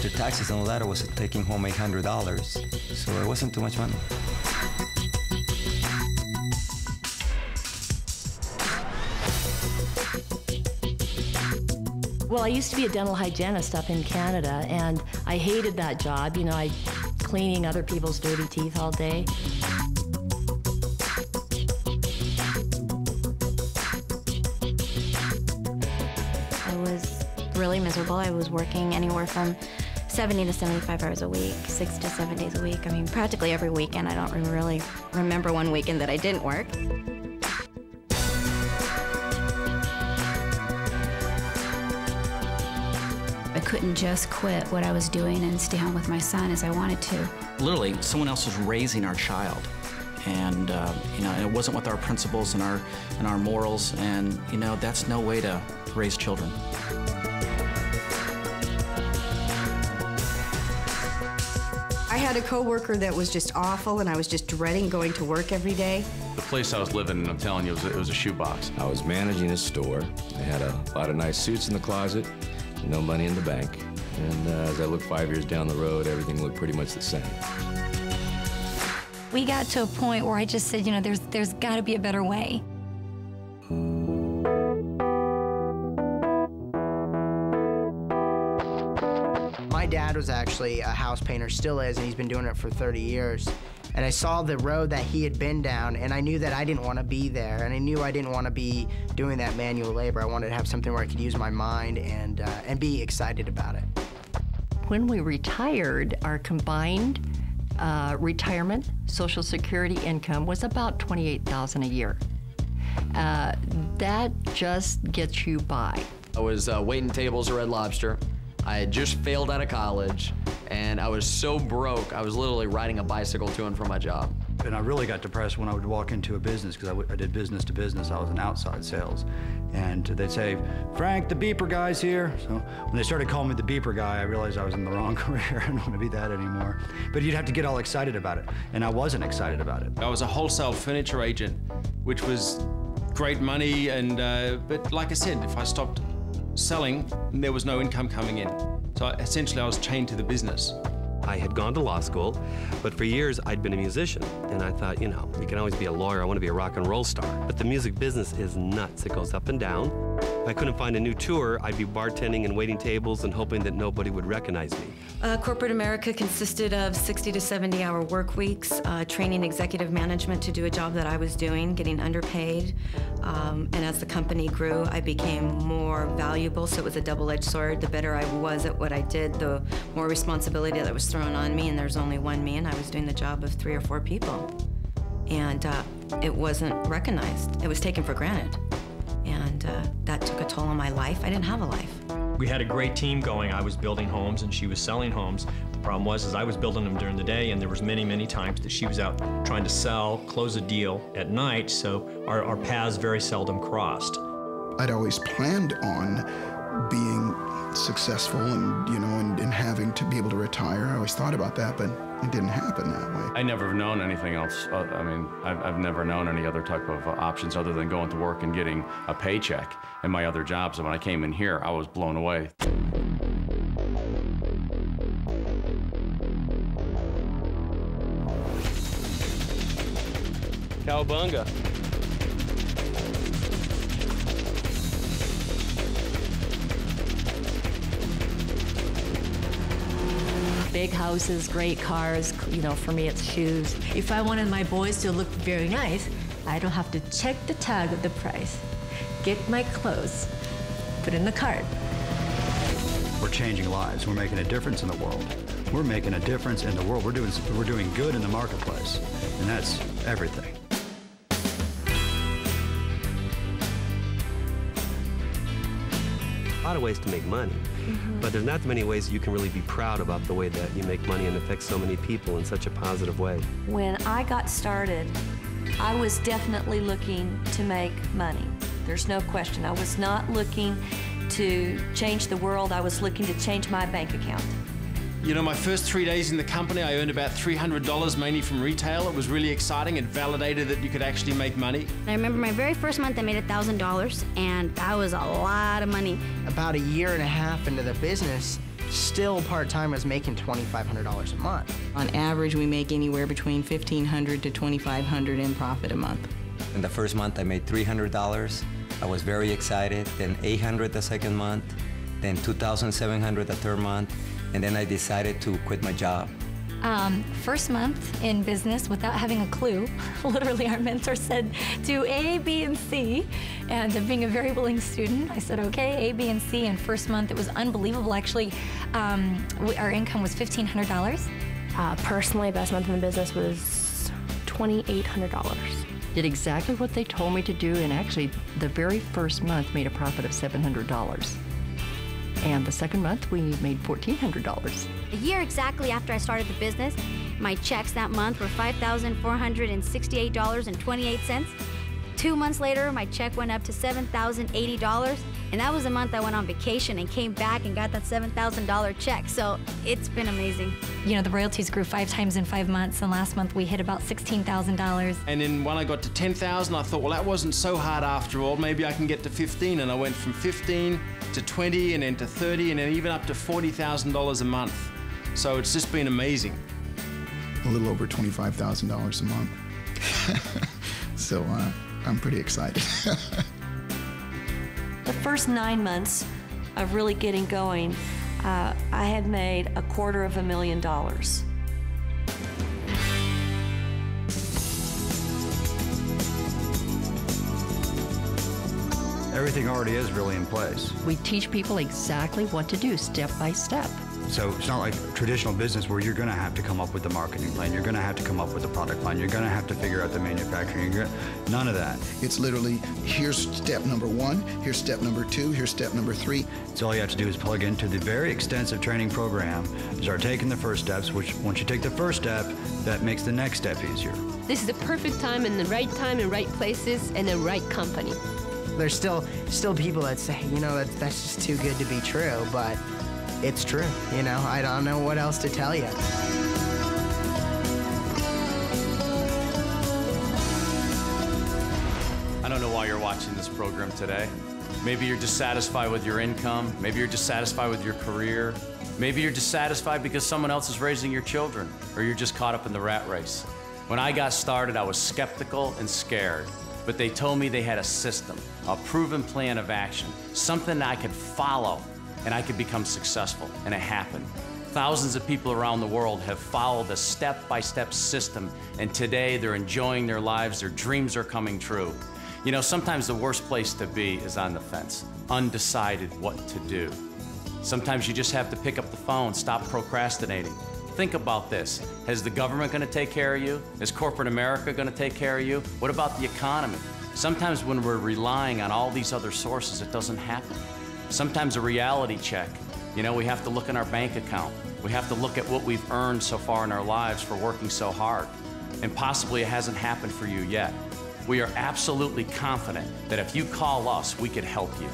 after taxes and all that, I was taking home $800. So it wasn't too much money. Well, I used to be a dental hygienist up in Canada, and I hated that job. You know, I cleaning other people's dirty teeth all day. I was really miserable. I was working anywhere from 70 to 75 hours a week, 6 to 7 days a week. I mean, practically every weekend. I don't really remember one weekend that I didn't work. I couldn't just quit what I was doing and stay home with my son as I wanted to. Literally, someone else was raising our child. And, you know, it wasn't with our principles and our morals, and, you know, that's no way to raise children. I had a coworker that was just awful, and I was just dreading going to work every day. The place I was living in, I'm telling you, it was a shoebox. I was managing a store. I had a lot of nice suits in the closet, no money in the bank. And as I looked 5 years down the road, everything looked pretty much the same. We got to a point where I just said, you know, there's got to be a better way. My dad was actually a house painter, still is, and he's been doing it for 30 years. And I saw the road that he had been down, and I knew that I didn't want to be there, and I knew I didn't want to be doing that manual labor. I wanted to have something where I could use my mind and be excited about it. When we retired, our combined retirement Social Security income was about $28,000 a year. That just gets you by. I was waiting tables at Red Lobster. I had just failed out of college, and I was so broke, I was literally riding a bicycle to and from my job. And I really got depressed when I would walk into a business, because I did business to business. I was in outside sales. And they'd say, "Frank, the beeper guy's here." So when they started calling me the beeper guy, I realized I was in the wrong career. I don't want to be that anymore. But you'd have to get all excited about it, and I wasn't excited about it. I was a wholesale furniture agent, which was great money, and but like I said, if I stopped selling, there was no income coming in. So essentially, I was chained to the business. I had gone to law school, but for years I'd been a musician, and I thought, you know, you can always be a lawyer. I want to be a rock and roll star. But the music business is nuts. It goes up and down. If I couldn't find a new tour, I'd be bartending and waiting tables and hoping that nobody would recognize me. Corporate America consisted of 60 to 70-hour work weeks, training executive management to do a job that I was doing, getting underpaid. And as the company grew, I became more valuable, so it was a double-edged sword. The better I was at what I did, the more responsibility that was thrown on me, and there's only one me, and I was doing the job of 3 or 4 people. And it wasn't recognized. It was taken for granted. And that took a toll on my life. I didn't have a life. We had a great team going. I was building homes and she was selling homes. The problem was I was building them during the day, and there was many times that she was out trying to sell, close a deal at night, so our paths very seldom crossed. I'd always planned on being successful and, you know, and having to be able to retire. I always thought about that, but it didn't happen that way. I never have known anything else. I mean, I've never known any other type of options other than going to work and getting a paycheck in my other jobs. And when I came in here, I was blown away. Cowabunga. Big houses, great cars, you know, for me it's shoes. If I wanted my boys to look very nice, I don't have to check the tag of the price. Get my clothes, put in the cart. We're changing lives. We're making a difference in the world. We're making a difference in the world. We're doing good in the marketplace, and that's everything. A lot of ways to make money, but there's not many ways you can really be proud about the way that you make money and affect so many people in such a positive way. When I got started, I was definitely looking to make money. There's no question. I was not looking to change the world. I was looking to change my bank account. You know, my first 3 days in the company, I earned about $300 mainly from retail. It was really exciting. It validated that you could actually make money. I remember my very first month, I made $1,000, and that was a lot of money. About a year and a half into the business, still part-time was making $2,500 a month. On average, we make anywhere between $1,500 to $2,500 in profit a month. In the first month, I made $300. I was very excited. Then $800 the second month, then $2,700 the third month, and then I decided to quit my job. First month in business without having a clue. Literally, our mentor said, do A, B, and C. And being a very willing student, I said, okay, A, B, and C. And first month, it was unbelievable. Actually, our income was $1,500. Personally, best month in the business was $2,800. Did exactly what they told me to do, and actually, the very first month made a profit of $700. And the second month, we made $1,400. A year exactly after I started the business, my checks that month were $5,468.28. 2 months later, my check went up to $7,080, and that was the month I went on vacation and came back and got that $7,000 check. So it's been amazing. You know, the royalties grew 5 times in 5 months, and last month we hit about $16,000. And then when I got to 10,000, I thought, well, that wasn't so hard after all. Maybe I can get to 15, and I went from 15 to 20, and then to 30, and then even up to $40,000 a month. So it's just been amazing. A little over $25,000 a month. So I'm pretty excited. The first 9 months of really getting going, I had made $250,000. Everything already is really in place. We teach people exactly what to do, step by step. So it's not like traditional business where you're going to have to come up with the marketing plan, you're going to have to come up with the product plan, you're going to have to figure out the manufacturing. None of that. It's literally, here's step number 1, here's step number 2, here's step number 3. So all you have to do is plug into the very extensive training program, start taking the first steps, which once you take the first step, that makes the next step easier. This is the perfect time and the right places and the right company. There's still people that say, you know, that's just too good to be true, but it's true, you know? I don't know what else to tell you. I don't know why you're watching this program today. Maybe you're dissatisfied with your income. Maybe you're dissatisfied with your career. Maybe you're dissatisfied because someone else is raising your children, or you're just caught up in the rat race. When I got started, I was skeptical and scared, but they told me they had a system, a proven plan of action, something I could follow, and I could become successful, and it happened. Thousands of people around the world have followed a step-by-step system, and today they're enjoying their lives, their dreams are coming true. You know, sometimes the worst place to be is on the fence, undecided what to do. Sometimes you just have to pick up the phone, stop procrastinating. Think about this. Is the government gonna take care of you? Is corporate America gonna take care of you? What about the economy? Sometimes when we're relying on all these other sources, it doesn't happen. Sometimes a reality check. You know, we have to look in our bank account. We have to look at what we've earned so far in our lives for working so hard. And possibly it hasn't happened for you yet. We are absolutely confident that if you call us, we could help you.